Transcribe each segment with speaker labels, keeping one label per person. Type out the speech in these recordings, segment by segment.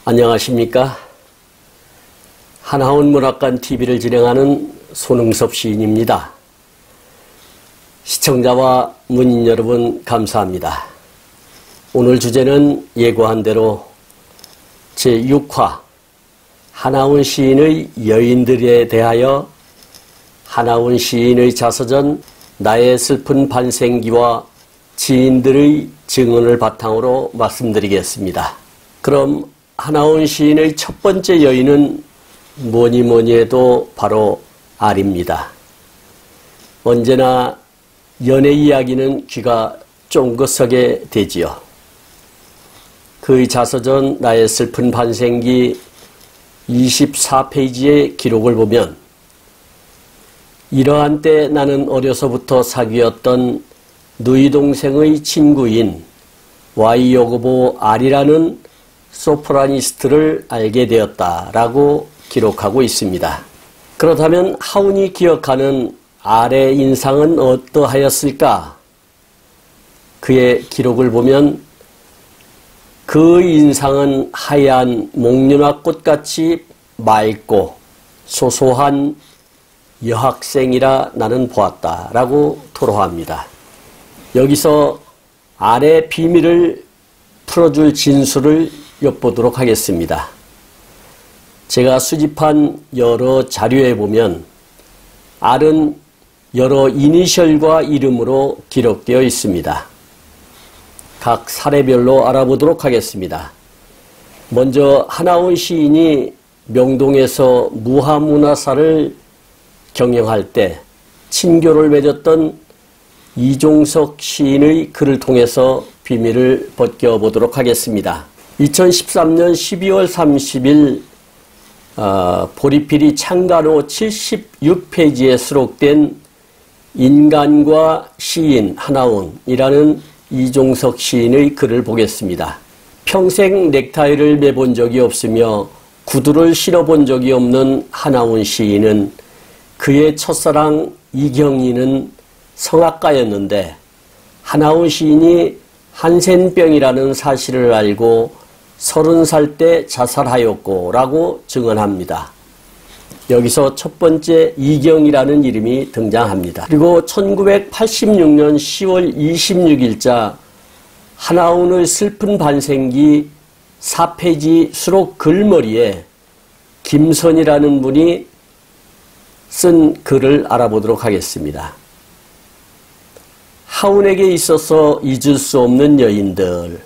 Speaker 1: 안녕하십니까? 하나원 문학관 TV를 진행하는 손흥섭 시인입니다. 시청자와 문인 여러분 감사합니다. 오늘 주제는 예고한 대로 제6화 하나원 시인의 여인들에 대하여 하나원 시인의 자서전 나의 슬픈 반생기와 지인들의 증언을 바탕으로 말씀드리겠습니다. 그럼 하나원 시인의 첫 번째 여인은 뭐니 해도 바로 알입니다. 언제나 연애 이야기는 귀가 쫑긋서게 되지요. 그의 자서전 나의 슬픈 반생기 24페이지의 기록을 보면 이러한 때 나는 어려서부터 사귀었던 너희 동생의 친구인 와이여고보 알이라는 소프라니스트를 알게 되었다라고 기록하고 있습니다. 그렇다면 하운이 기억하는 알의 인상은 어떠하였을까? 그의 기록을 보면 그 인상은 하얀 목련화꽃같이 맑고 소소한 여학생이라 나는 보았다라고 토로합니다. 여기서 알의 비밀을 풀어줄 진술을 엿보도록 하겠습니다. 제가 수집한 여러 자료에 보면 알은 여러 이니셜과 이름으로 기록되어 있습니다. 각 사례별로 알아보도록 하겠습니다. 먼저 하나원 시인이 명동에서 무하문화사를 경영할 때 친교를 맺었던 이종석 시인의 글을 통해서 비밀을 벗겨보도록 하겠습니다. 2013년 12월 30일 보리필이 창간호 76페이지에 수록된 인간과 시인 하나원이라는 이종석 시인의 글을 보겠습니다. 평생 넥타이를 매본 적이 없으며 구두를 신어본 적이 없는 하나원 시인은 그의 첫사랑 이경이는 성악가였는데 하나원 시인이 한센병이라는 사실을 알고 30살 때 자살하였고 라고 증언합니다. 여기서 첫 번째 이경이라는 이름이 등장합니다. 그리고 1986년 10월 26일자 하나원의 슬픈 반생기 4페이지 수록 글머리에 김선이라는 분이 쓴 글을 알아보도록 하겠습니다. 하운에게 있어서 잊을 수 없는 여인들,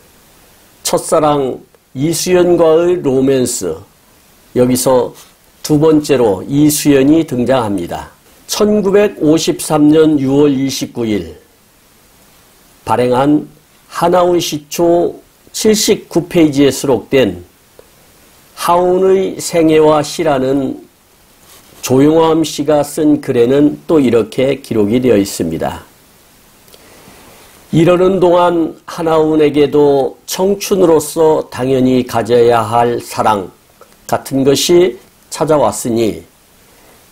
Speaker 1: 첫사랑 이수연과의 로맨스, 여기서 두 번째로 이수연이 등장합니다. 1953년 6월 29일 발행한 하나원 시초 79페이지에 수록된 하운의 생애와 시라는 조용암 씨가 쓴 글에는 또 이렇게 기록이 되어 있습니다. 이러는 동안 하나원에게도 청춘으로서 당연히 가져야 할 사랑 같은 것이 찾아왔으니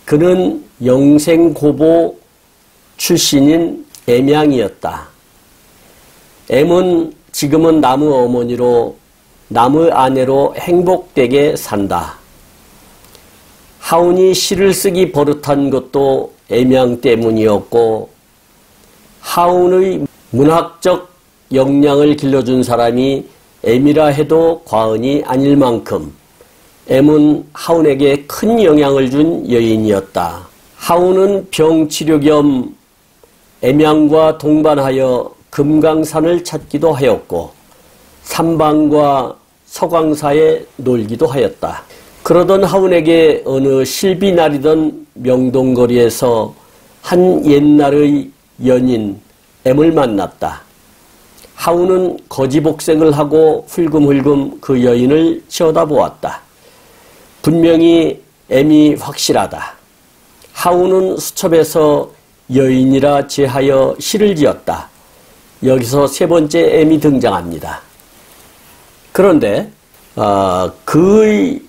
Speaker 1: 그는 영생고보 출신인 애명이었다. M은 지금은 나무 어머니로 나무 아내로 행복되게 산다. 하운이 시를 쓰기 버릇한 것도 애명 때문이었고 하운의 문학적 역량을 길러준 사람이 M이라 해도 과언이 아닐 만큼 M은 하운에게 큰 영향을 준 여인이었다. 하운은 병치료 겸 M양과 동반하여 금강산을 찾기도 하였고 삼방과 서광사에 놀기도 하였다. 그러던 하운에게 어느 실비날이던 명동거리에서 한 옛날의 연인 M을 만났다. 하운은 거지복생을 하고 훌금훌금 그 여인을 쳐다보았다. 분명히 M이 확실하다. 하운은 수첩에서 여인이라 제하여 시를 지었다. 여기서 세 번째 M이 등장합니다. 그런데 그의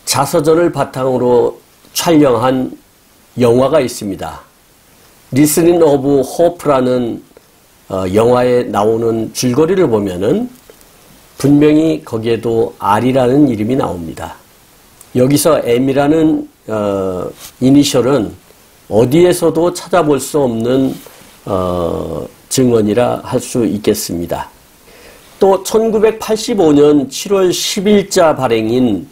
Speaker 1: 자서전을 바탕으로 촬영한 영화가 있습니다. 리스닝 오브 호프라는 영화에 나오는 줄거리를 보면은 분명히 거기에도 R이라는 이름이 나옵니다. 여기서 M이라는 이니셜은 어디에서도 찾아볼 수 없는 증언이라 할 수 있겠습니다. 또 1985년 7월 10일자 발행인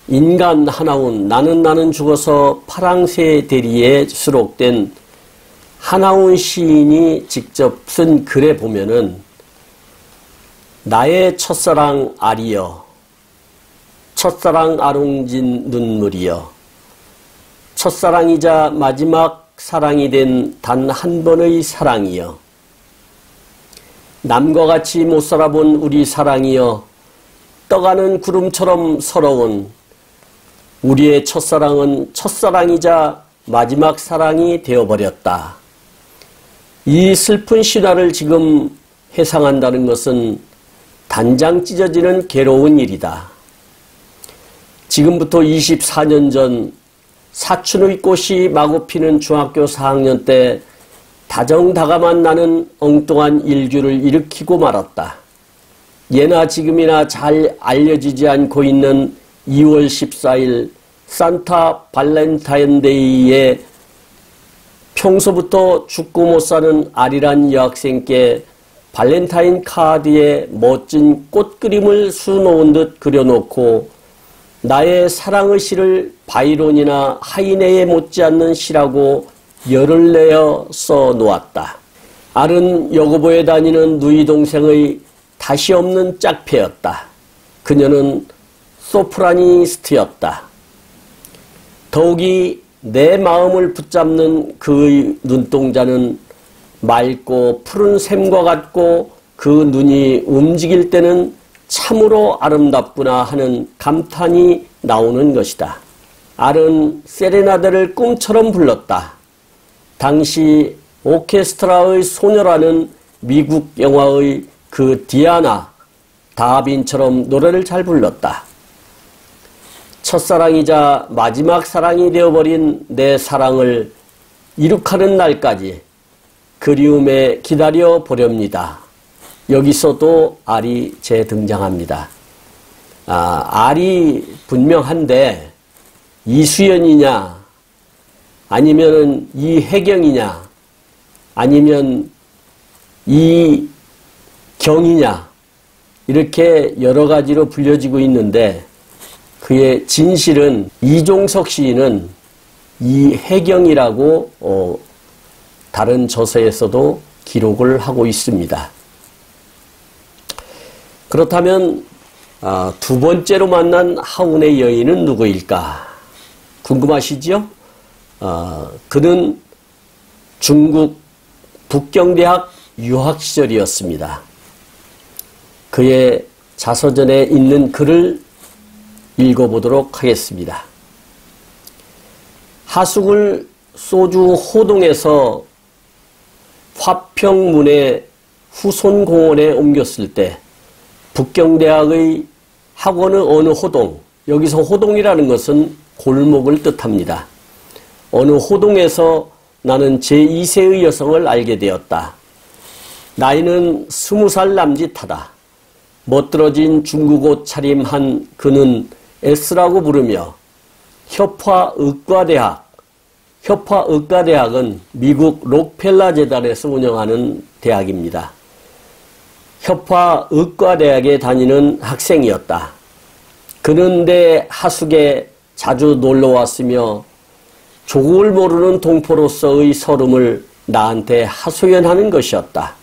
Speaker 1: 인간 하나운 나는 죽어서 파랑새 대리에 수록된 하나운 시인이 직접 쓴 글에 보면은 나의 첫사랑 아리여, 첫사랑 아롱진 눈물이여, 첫사랑이자 마지막 사랑이 된 단 한 번의 사랑이여, 남과 같이 못 살아본 우리 사랑이여, 떠가는 구름처럼 서러운 우리의 첫사랑은 첫사랑이자 마지막 사랑이 되어버렸다. 이 슬픈 신화를 지금 회상한다는 것은 단장 찢어지는 괴로운 일이다. 지금부터 24년 전 사춘의 꽃이 마구 피는 중학교 4학년 때 다정다감한 나는 엉뚱한 일규를 일으키고 말았다. 예나 지금이나 잘 알려지지 않고 있는 2월 14일 산타 발렌타인데이에 평소부터 죽고 못 사는 아리란 여학생께 발렌타인 카드에 멋진 꽃그림을 수놓은 듯 그려놓고 나의 사랑의 시를 바이론이나 하이네에 못지않는 시라고 열을 내어 써놓았다. 알은 여고보에 다니는 누이 동생의 다시 없는 짝패였다. 그녀는 소프라니스트였다. 더욱이 내 마음을 붙잡는 그의 눈동자는 맑고 푸른 샘과 같고 그 눈이 움직일 때는 참으로 아름답구나 하는 감탄이 나오는 것이다. 알은 세레나데를 꿈처럼 불렀다. 당시 오케스트라의 소녀라는 미국 영화의 그 디아나 다빈처럼 노래를 잘 불렀다. 첫사랑이자 마지막 사랑이 되어버린 내 사랑을 이룩하는 날까지 그리움에 기다려 보렵니다. 여기서도 R이 재등장합니다. R이 분명한데 이수연이냐 아니면 이혜경이냐 아니면 이경이냐 이렇게 여러 가지로 불려지고 있는데 그의 진실은 이종석 시인은 이혜경이라고 다른 저서에서도 기록을 하고 있습니다. 그렇다면 두 번째로 만난 하운의 여인은 누구일까? 궁금하시죠? 그는 중국 북경대학 유학 시절이었습니다. 그의 자서전에 있는 글을 읽어보도록 하겠습니다. 하숙을 소주 호동에서 화평문의 후손공원에 옮겼을 때 북경대학의 학원의 어느 호동, 여기서 호동이라는 것은 골목을 뜻합니다. 어느 호동에서 나는 제2세의 여성을 알게 되었다. 나이는 20살 남짓하다. 멋들어진 중국 옷 차림한 그는 S라고 부르며 협화의과대학은 미국 록펠러 재단에서 운영하는 대학입니다. 협화의과대학에 다니는 학생이었다. 그는 내 하숙에 자주 놀러왔으며 조국을 모르는 동포로서의 서름을 나한테 하소연하는 것이었다.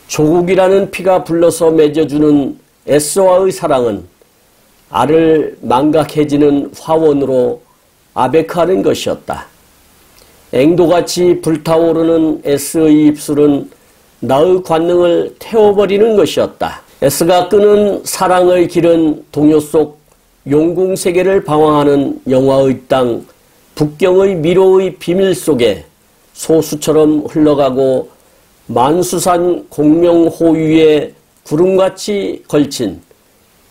Speaker 1: 조국이라는 피가 불러서 맺어주는 S와의 사랑은 알을 망각해지는 화원으로 아베크하는 것이었다. 앵도같이 불타오르는 S의 입술은 나의 관능을 태워버리는 것이었다. S가 끄는 사랑의 길은 동요 속 용궁세계를 방황하는 영화의 땅 북경의 미로의 비밀 속에 소수처럼 흘러가고 만수산 공명호 위에 구름같이 걸친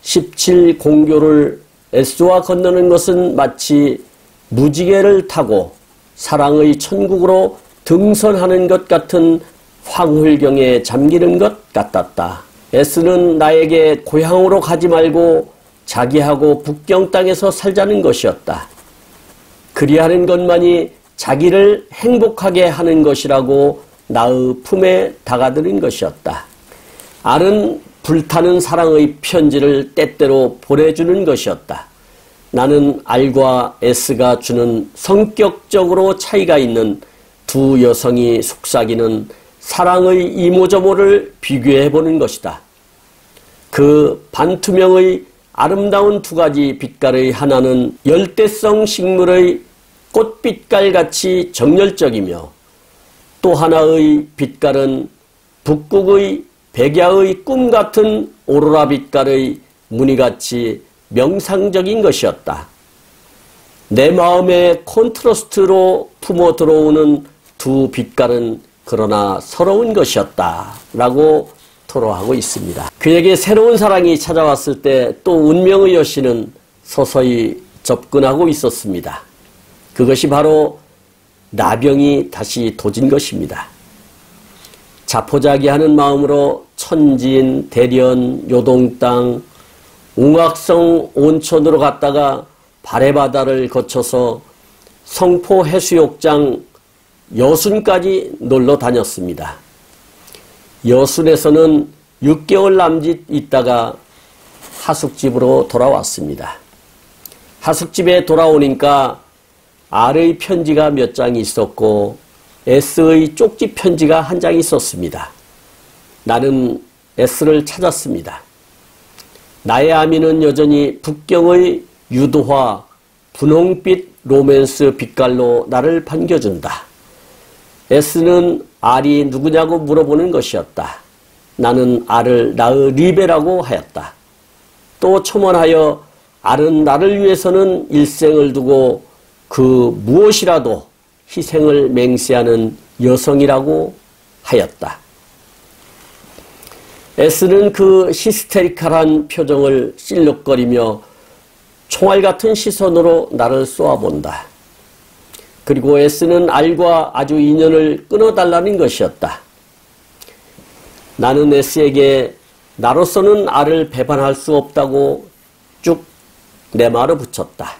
Speaker 1: 17공교를 S와 건너는 것은 마치 무지개를 타고 사랑의 천국으로 등선하는 것 같은 황홀경에 잠기는 것 같았다. S는 나에게 고향으로 가지 말고 자기하고 북경 땅에서 살자는 것이었다. 그리하는 것만이 자기를 행복하게 하는 것이라고 나의 품에 다가드는 것이었다. R은 불타는 사랑의 편지를 때때로 보내주는 것이었다. 나는 R과 S가 주는 성격적으로 차이가 있는 두 여성이 속삭이는 사랑의 이모저모를 비교해보는 것이다. 그 반투명의 아름다운 두 가지 빛깔의 하나는 열대성 식물의 꽃빛깔같이 정열적이며 또 하나의 빛깔은 북극의 백야의 꿈같은 오로라 빛깔의 무늬같이 명상적인 것이었다. 내 마음에 콘트라스트로 품어 들어오는 두 빛깔은 그러나 서러운 것이었다 라고 토로하고 있습니다. 그에게 새로운 사랑이 찾아왔을 때 또 운명의 여신은 서서히 접근하고 있었습니다. 그것이 바로 나병이 다시 도진 것입니다. 자포자기하는 마음으로 천진, 대련, 요동땅, 웅악성 온천으로 갔다가 발해바다를 거쳐서 성포 해수욕장 여순까지 놀러 다녔습니다. 여순에서는 6개월 남짓 있다가 하숙집으로 돌아왔습니다. 하숙집에 돌아오니까 R의 편지가 몇 장이 있었고 S의 쪽지 편지가 한 장이 있었습니다. 나는 S를 찾았습니다. 나의 아미는 여전히 북경의 유도화, 분홍빛 로맨스 빛깔로 나를 반겨준다. S는 R이 누구냐고 물어보는 것이었다. 나는 R을 나의 리베라고 하였다. 또 첨언하여 R은 나를 위해서는 일생을 두고 그 무엇이라도 희생을 맹세하는 여성이라고 하였다. S는 그 히스테리컬한 표정을 실룩거리며 총알 같은 시선으로 나를 쏘아본다. 그리고 S는 R과 아주 인연을 끊어달라는 것이었다. 나는 S에게 나로서는 R을 배반할 수 없다고 쭉 내 말을 붙였다.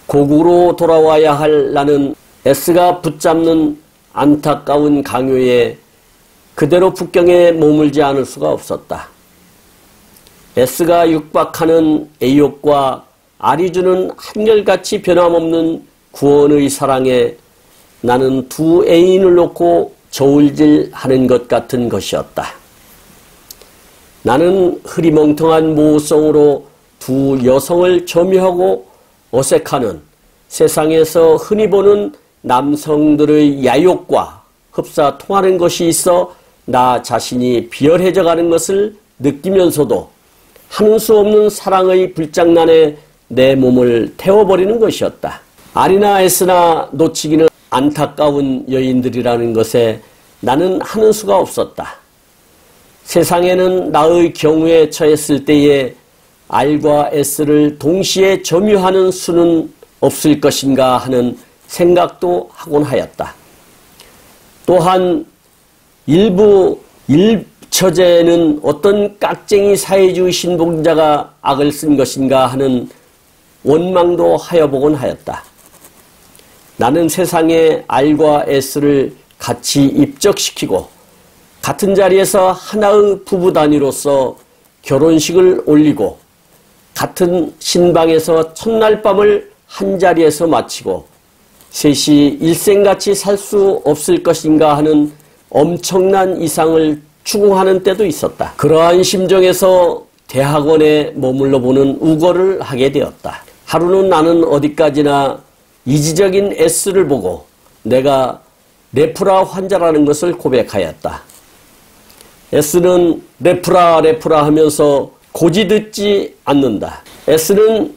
Speaker 1: 고국으로 돌아와야 할 나는 S가 붙잡는 안타까운 강요에 그대로 북경에 머물지 않을 수가 없었다. S가 육박하는 애욕과 R이 주는 한결같이 변함없는 구원의 사랑에 나는 두 애인을 놓고 저울질하는 것 같은 것이었다. 나는 흐리멍텅한 모성으로 두 여성을 점유하고 어색하는 세상에서 흔히 보는 남성들의 야욕과 흡사통하는 것이 있어 나 자신이 비열해져 가는 것을 느끼면서도 하는 수 없는 사랑의 불장난에 내 몸을 태워버리는 것이었다. R이나 S나 놓치기는 안타까운 여인들이라는 것에 나는 하는 수가 없었다. 세상에는 나의 경우에 처했을 때에 R과 S를 동시에 점유하는 수는 없을 것인가 하는 생각도 하곤 하였다. 또한 일부 일처제는 어떤 깍쟁이 사회주의 신봉자가 악을 쓴 것인가 하는 원망도 하여보곤 하였다. 나는 세상에 R과 S를 같이 입적시키고 같은 자리에서 하나의 부부 단위로서 결혼식을 올리고 같은 신방에서 첫날 밤을 한 자리에서 마치고 셋이 일생같이 살 수 없을 것인가 하는 엄청난 이상을 추궁하는 때도 있었다. 그러한 심정에서 대학원에 머물러 보는 우거를 하게 되었다. 하루는 나는 어디까지나 이지적인 S를 보고 내가 레프라 환자라는 것을 고백하였다. S는 레프라 하면서 고지듣지 않는다. S는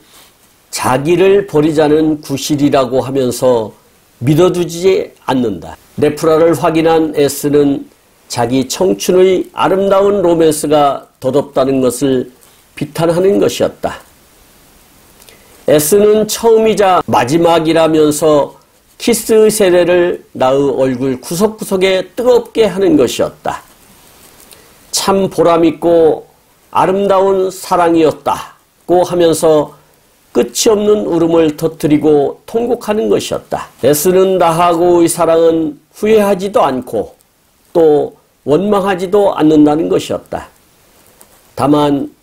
Speaker 1: 자기를 버리자는 구실이라고 하면서 믿어두지 않는다. 레프라를 확인한 S는 자기 청춘의 아름다운 로맨스가 덧없다는 것을 비탄하는 것이었다. S는 처음이자 마지막이라면서 키스의 세례를 나의 얼굴 구석구석에 뜨겁게 하는 것이었다. 참 보람있고 아름다운 사랑이었다고 하면서 끝이 없는 울음을 터뜨리고 통곡하는 것이었다. S는 나하고의 사랑은 후회하지도 않고 또 원망하지도 않는다는 것이었다. 다만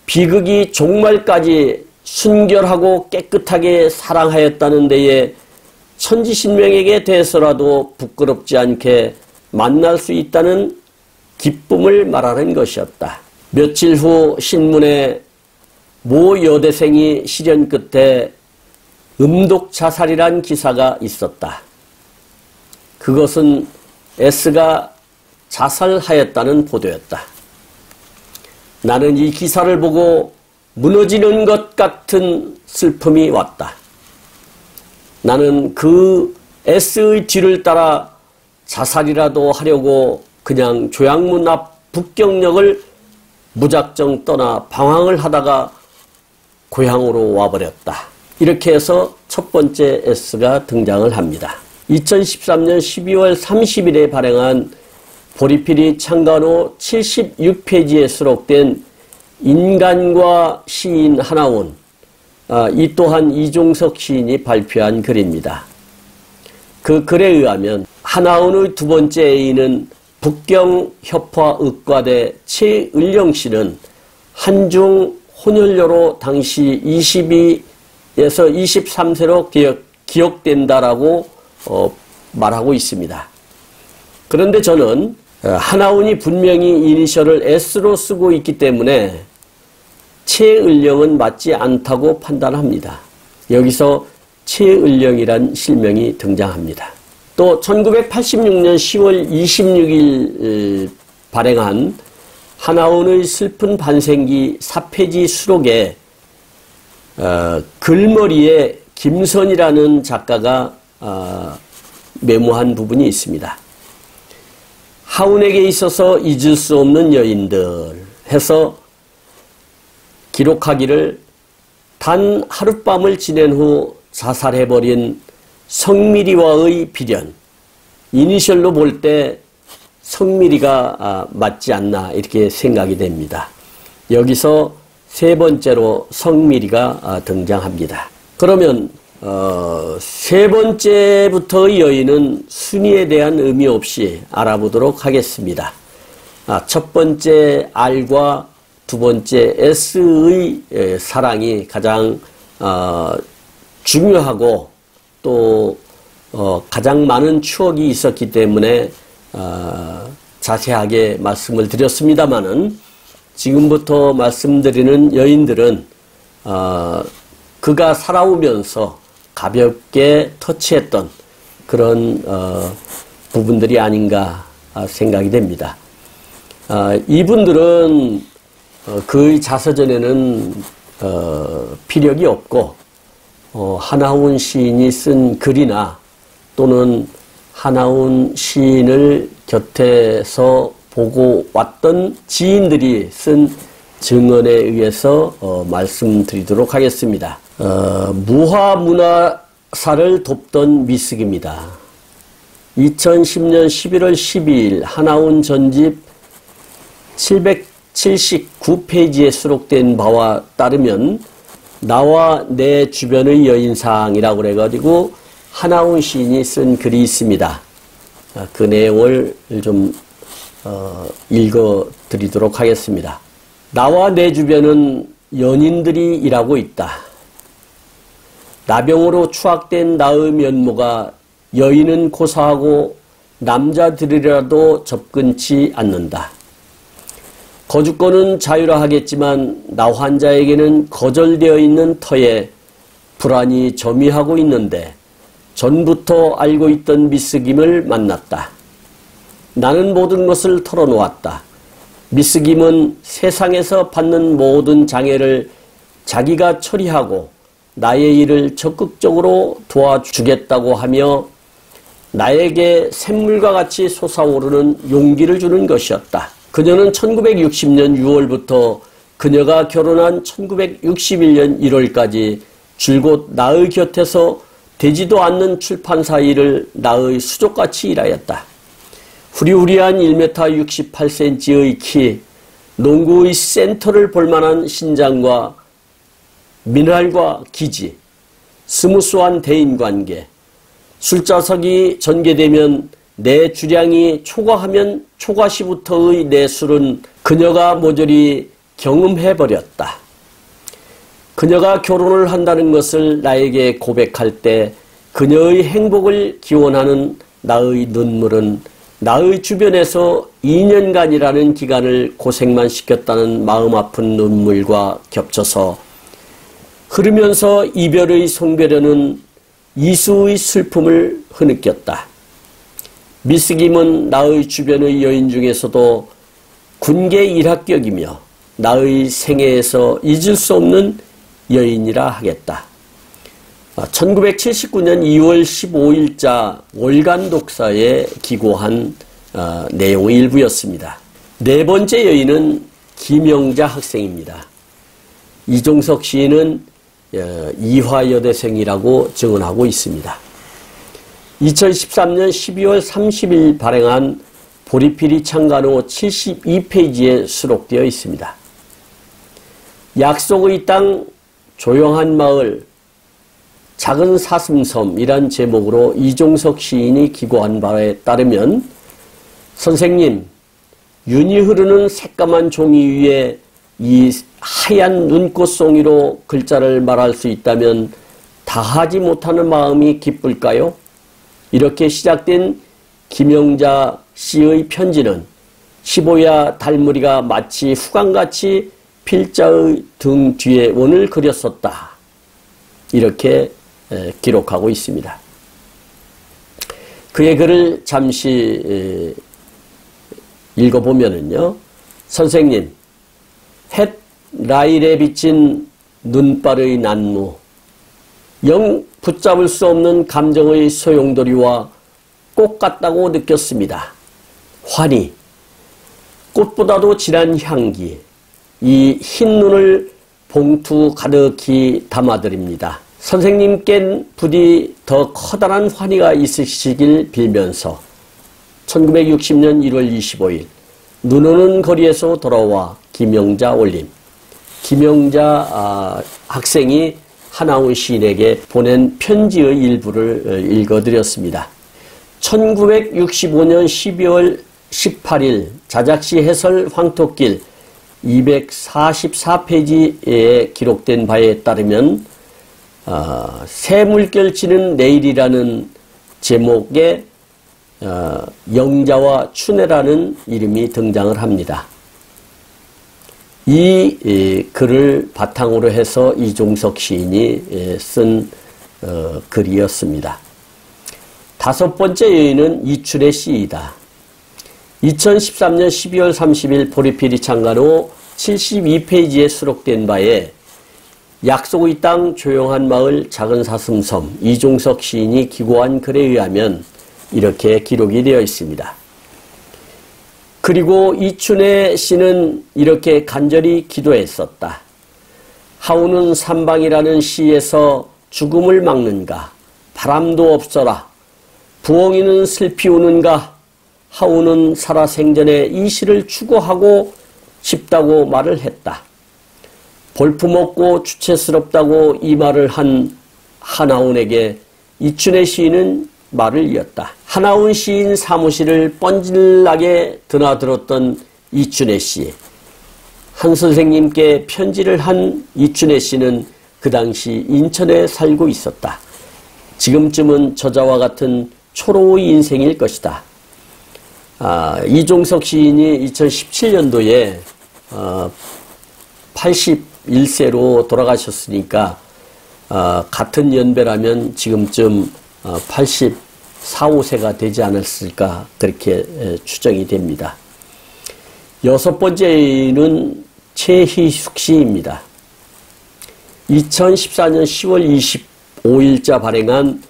Speaker 1: 비극이 종말까지 순결하고 깨끗하게 사랑하였다는 데에 천지신명에게 대해서라도 부끄럽지 않게 만날 수 있다는 기쁨을 말하는 것이었다. 며칠 후 신문에 모 여대생이 시련 끝에 음독 자살이란 기사가 있었다. 그것은 S가 자살하였다는 보도였다. 나는 이 기사를 보고 무너지는 것 같은 슬픔이 왔다. 나는 그 S의 뒤를 따라 자살이라도 하려고 그냥 조양문 앞 북경역을 무작정 떠나 방황을 하다가 고향으로 와버렸다. 이렇게 해서 첫 번째 S가 등장을 합니다. 2013년 12월 30일에 발행한 보리필이 창간호 76페이지에 수록된 인간과 시인 하나운, 이 또한 이종석 시인이 발표한 글입니다. 그 글에 의하면 하나운의 두 번째 애인은 북경협화의과대 최을령 씨는 한중 혼혈녀로 당시 22에서 23세로 기억된다라고 말하고 있습니다. 그런데 저는 하나운이 분명히 이니셜을 S로 쓰고 있기 때문에 최을령은 맞지 않다고 판단합니다. 여기서 최을령이란 실명이 등장합니다. 또 1986년 10월 26일 발행한 하나운의 슬픈 반생기 4페이지 수록에 글머리에 김선이라는 작가가 메모한 부분이 있습니다. 하운에게 있어서 잊을 수 없는 여인들 해서 기록하기를 단 하룻밤을 지낸 후 자살해버린 성미리와의 비련, 이니셜로 볼 때 성미리가 맞지 않나 이렇게 생각이 됩니다. 여기서 세 번째로 성미리가 등장합니다. 그러면 세 번째부터의 여인은 순위에 대한 의미 없이 알아보도록 하겠습니다. 첫 번째 R과 두 번째 S의 사랑이 가장 중요하고 또 가장 많은 추억이 있었기 때문에 자세하게 말씀을 드렸습니다마는 지금부터 말씀드리는 여인들은 그가 살아오면서 가볍게 터치했던 그런 부분들이 아닌가 생각이 됩니다. 이분들은 그의 자서전에는 피력이 없고 하나운 시인이 쓴 글이나 또는 하나운 시인을 곁에서 보고 왔던 지인들이 쓴 증언에 의해서 말씀드리도록 하겠습니다. 무화문화사를 돕던 미숙입니다. 2010년 11월 12일 하나운 전집 779페이지에 수록된 바와 따르면 나와 내 주변의 여인상이라고 그래가지고 하나운 시인이 쓴 글이 있습니다. 그 내용을 좀 읽어드리도록 하겠습니다. 나와 내 주변은 연인들이 일하고 있다. 나병으로 추악된 나의 면모가 여인은 고사하고 남자들이라도 접근치 않는다. 거주권은 자유라 하겠지만 나 환자에게는 거절되어 있는 터에 불안이 점이하고 있는데 전부터 알고 있던 미숙임을 만났다. 나는 모든 것을 털어놓았다. 미숙임은 세상에서 받는 모든 장애를 자기가 처리하고 나의 일을 적극적으로 도와주겠다고 하며 나에게 샘물과 같이 솟아오르는 용기를 주는 것이었다. 그녀는 1960년 6월부터 그녀가 결혼한 1961년 1월까지 줄곧 나의 곁에서 되지도 않는 출판사 일을 나의 수족같이 일하였다. 후리후리한 1m 68cm의 키, 농구의 센터를 볼만한 신장과 미날과 기지, 스무스한 대인관계, 술자석이 전개되면 내 주량이 초과하면 초과시부터의 내 술은 그녀가 모조리 경험해버렸다. 그녀가 결혼을 한다는 것을 나에게 고백할 때 그녀의 행복을 기원하는 나의 눈물은 나의 주변에서 2년간이라는 기간을 고생만 시켰다는 마음 아픈 눈물과 겹쳐서 흐르면서 이별의 송별회는 이수의 슬픔을 흐느꼈다. 미스 김은 나의 주변의 여인 중에서도 군계 일합격이며 나의 생애에서 잊을 수 없는 여인이라 하겠다. 1979년 2월 15일자 월간 독서에 기고한 내용의 일부였습니다. 네 번째 여인은 김영자 학생입니다. 이종석 시인은 이화여대생이라고 증언하고 있습니다. 2013년 12월 30일 발행한 보리필이 창간호 72페이지에 수록되어 있습니다. 약속의 땅, 조용한 마을, 작은 사슴섬이란 제목으로 이종석 시인이 기고한 바에 따르면 선생님, 윤이 흐르는 새까만 종이 위에 이 하얀 눈꽃송이로 글자를 말할 수 있다면 다하지 못하는 마음이 기쁠까요? 이렇게 시작된 김영자 씨의 편지는 시보야 달무리가 마치 후광같이 필자의 등 뒤에 원을 그렸었다. 이렇게 기록하고 있습니다. 그의 글을 잠시 읽어보면은요. 선생님, 햇 라일에 비친 눈발의 난무, 영 붙잡을 수 없는 감정의 소용돌이와 꽃 같다고 느꼈습니다. 환희, 꽃보다도 진한 향기, 이 흰 눈을 봉투 가득히 담아드립니다. 선생님께는 부디 더 커다란 환희가 있으시길 빌면서 1960년 1월 25일 눈 오는 거리에서 돌아와 김영자 올림. 김영자 학생이 하나훈 시인에게 보낸 편지의 일부를 읽어드렸습니다. 1965년 12월 18일 자작시 해설 황토길 244페이지에 기록된 바에 따르면 새 물결 치는 내일이라는 제목의 영자와 춘혜라는 이름이 등장을 합니다. 이 글을 바탕으로 해서 이종석 시인이 쓴 글이었습니다. 다섯 번째 여인은 이춘혜 씨이다. 2013년 12월 30일 보리필이 창간호 72페이지에 수록된 바에 약속의 땅, 조용한 마을, 작은 사슴섬, 이종석 시인이 기고한 글에 의하면 이렇게 기록이 되어 있습니다. 그리고 이춘혜 씨는 이렇게 간절히 기도했었다. 하우는 삼방이라는 시에서 죽음을 막는가, 바람도 없어라, 부엉이는 슬피 우는가, 하우는 살아생전에 이 시를 추구하고 싶다고 말을 했다. 볼품없고 주체스럽다고 이 말을 한 한하운에게 이춘혜 시인은 말을 이었다. 한하운 시인 사무실을 뻔질나게 드나들었던 이춘혜 씨. 한 선생님께 편지를 한 이춘혜 씨는 그 당시 인천에 살고 있었다. 지금쯤은 저자와 같은 초로의 인생일 것이다. 이종석 시인이 2017년도에 81세로 돌아가셨으니까 같은 연배라면 지금쯤 84, 5세가 되지 않았을까 그렇게 추정이 됩니다. 여섯 번째는 최희숙 씨입니다. 2014년 10월 25일자 발행한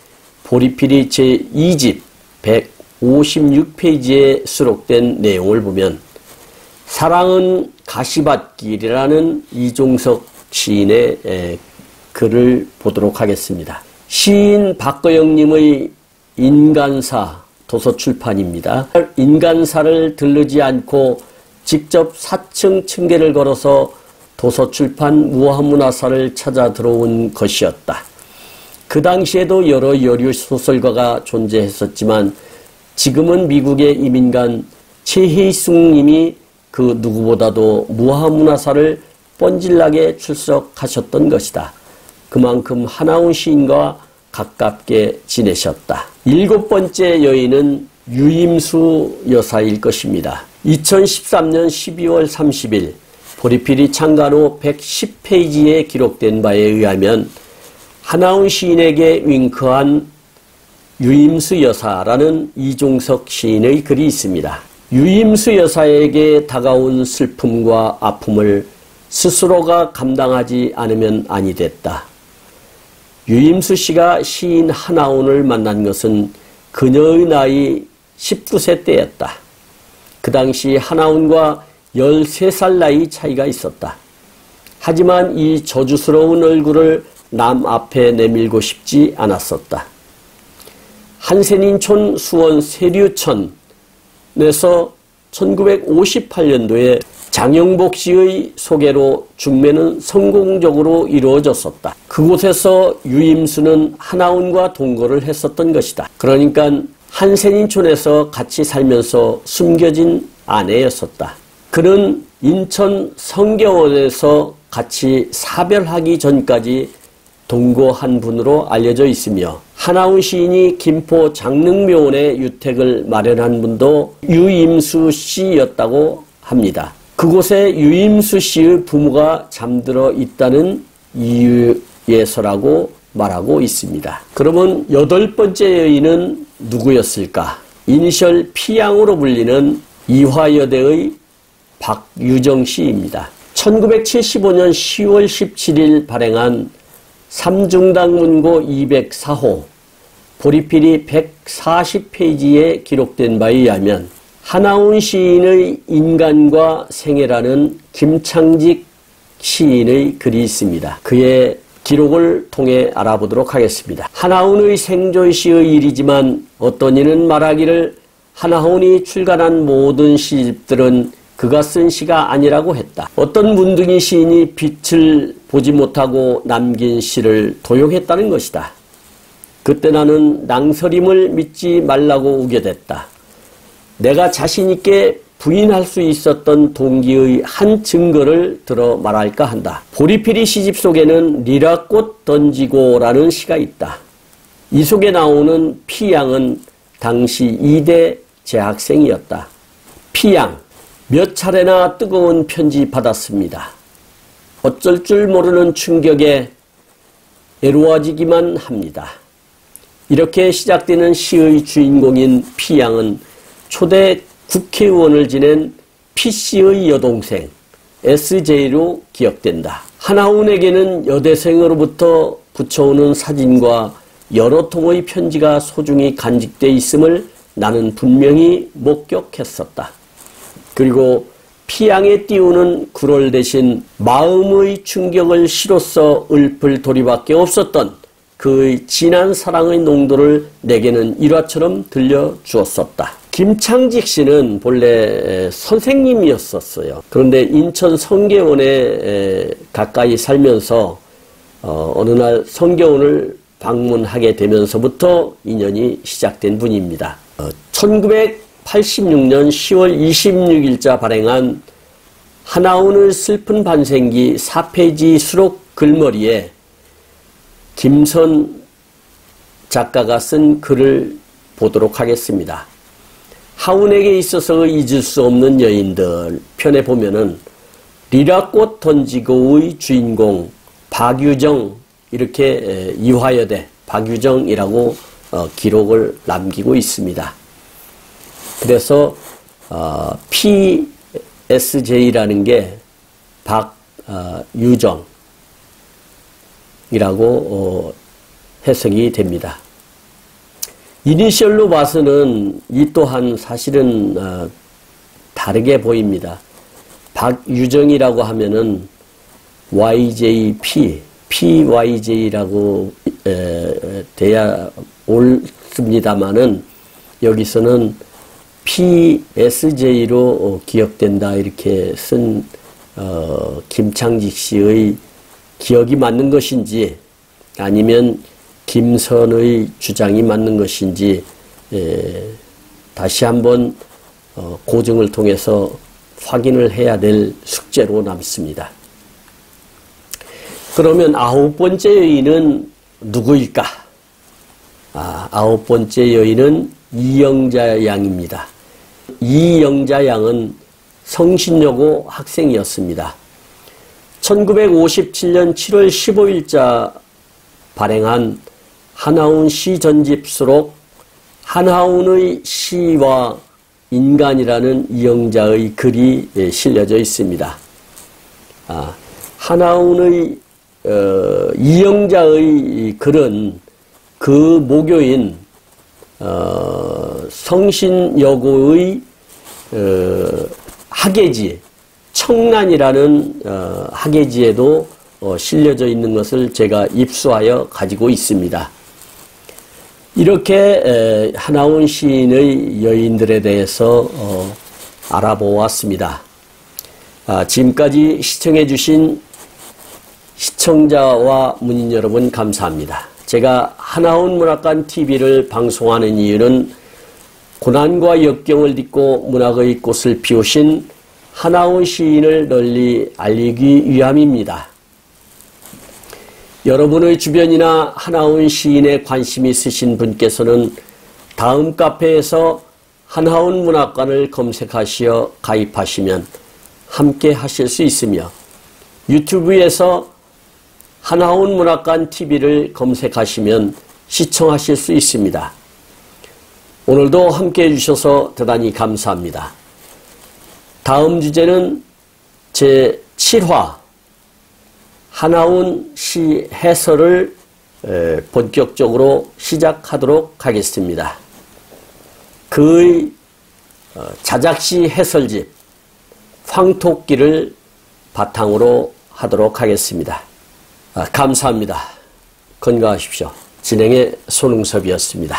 Speaker 1: 보리필이 제2집 156페이지에 수록된 내용을 보면 사랑은 가시밭길이라는 이종석 시인의 글을 보도록 하겠습니다. 시인 박거영님의 인간사, 도서출판입니다. 인간사를 들르지 않고 직접 4층 층계를 걸어서 도서출판 무한문화사를 찾아 들어온 것이었다. 그 당시에도 여러 여류 소설가가 존재했었지만 지금은 미국의 이민간 최혜숙님이 그 누구보다도 무한문화사를 뻔질나게 출석하셨던 것이다. 그만큼 하나훈 시인과 가깝게 지내셨다. 7번째 여인은 유임수 여사일 것입니다. 2013년 12월 30일 보리필이 창간호 110페이지에 기록된 바에 의하면 하나훈 시인에게 윙크한 유임수 여사라는 이종석 시인의 글이 있습니다. 유임수 여사에게 다가온 슬픔과 아픔을 스스로가 감당하지 않으면 아니 됐다. 유임수 씨가 시인 하나훈을 만난 것은 그녀의 나이 19세 때였다. 그 당시 하나훈과 13살 나이 차이가 있었다. 하지만 이 저주스러운 얼굴을 남 앞에 내밀고 싶지 않았었다. 한센인촌 수원 세류천에서 1958년도에 장영복 씨의 소개로 중매는 성공적으로 이루어졌었다. 그곳에서 유임수는 하나훈과 동거를 했었던 것이다. 그러니까 한센인촌에서 같이 살면서 숨겨진 아내였었다. 그는 인천 성계원에서 같이 사별하기 전까지 동거한 분으로 알려져 있으며 하나훈 시인이 김포 장릉묘원에 유택을 마련한 분도 유임수 씨였다고 합니다. 그곳에 유임수 씨의 부모가 잠들어 있다는 이유에서라고 말하고 있습니다. 그러면 8번째 여인은 누구였을까? 이니셜 P양으로 불리는 이화여대의 박유정 씨입니다. 1975년 10월 17일 발행한 삼중당문고 204호 보리필이 140페이지에 기록된 바에 의하면 하나훈 시인의 인간과 생애라는 김창직 시인의 글이 있습니다. 그의 기록을 통해 알아보도록 하겠습니다. 하나훈의 생존시의 일이지만 어떤 이는 말하기를 하나훈이 출간한 모든 시집들은 그가 쓴 시가 아니라고 했다. 어떤 문둥이 시인이 빛을 보지 못하고 남긴 시를 도용했다는 것이다. 그때 나는 낭설임을 믿지 말라고 우겨댔다. 내가 자신있게 부인할 수 있었던 동기의 한 증거를 들어 말할까 한다. 보리필이 시집 속에는 리라꽃 던지고라는 시가 있다. 이 속에 나오는 P양은 당시 2대 재학생이었다. P양, 몇 차례나 뜨거운 편지 받았습니다. 어쩔 줄 모르는 충격에 애로워지기만 합니다. 이렇게 시작되는 시의 주인공인 P양은 초대 국회의원을 지낸 P씨의 여동생 SJ로 기억된다. 하나훈에게는 여대생으로부터 붙여오는 사진과 여러 통의 편지가 소중히 간직되어 있음을 나는 분명히 목격했었다. 그리고 P양에 띄우는 구롤 대신 마음의 충격을 시로써 읊을 도리밖에 없었던 그의 진한 사랑의 농도를 내게는 일화처럼 들려주었었다. 김창직 씨는 본래 선생님이었었어요. 그런데 인천 성계원에 가까이 살면서 어느 날 성계원을 방문하게 되면서부터 인연이 시작된 분입니다. 1986년 10월 26일자 발행한 하나훈의 슬픈 반생기 4페이지 수록 글머리에 김선 작가가 쓴 글을 보도록 하겠습니다. 하훈에게 있어서 잊을 수 없는 여인들 편에 보면은 리라꽃 던지고의 주인공 박유정 이렇게 이화여대 박유정이라고 기록을 남기고 있습니다. 그래서 PSJ라는 게 박유정이라고 해석이 됩니다. 이니셜로 봐서는 이 또한 사실은 다르게 보입니다. 박유정이라고 하면은 YJP, PYJ라고 돼야 옳습니다만은 여기서는 PSJ로 기억된다 이렇게 쓴 김창직 씨의 기억이 맞는 것인지 아니면 김선의 주장이 맞는 것인지 다시 한번 고증을 통해서 확인을 해야 될 숙제로 남습니다. 그러면 9번째 여인은 누구일까? 9번째 여인은 이영자 양입니다. 이영자 양은 성신여고 학생이었습니다. 1957년 7월 15일자 발행한 한하운 시 전집 수록 한하운의 시와 인간이라는 이영자의 글이 실려져 있습니다. 한하운의 이영자의 글은 그 모교인 성신여고의 학예지 청란이라는 학예지에도 실려져 있는 것을 제가 입수하여 가지고 있습니다. 이렇게 한하운 시인의 여인들에 대해서 알아보았습니다. 지금까지 시청해 주신 시청자와 문인 여러분 감사합니다. 제가 한하운 문학관 TV를 방송하는 이유는 고난과 역경을 딛고 문학의 꽃을 피우신 한하운 시인을 널리 알리기 위함입니다. 여러분의 주변이나 한하운 시인에 관심이 있으신 분께서는 다음 카페에서 한하운 문학관을 검색하시어 가입하시면 함께 하실 수 있으며 유튜브에서 한하운 문학관 TV를 검색하시면 시청하실 수 있습니다. 오늘도 함께 해주셔서 대단히 감사합니다. 다음 주제는 제7화 한하운 시 해설을 본격적으로 시작하도록 하겠습니다. 그의 자작시 해설집 황토끼를 바탕으로 하도록 하겠습니다. 감사합니다. 건강하십시오. 진행의 손흥섭이었습니다.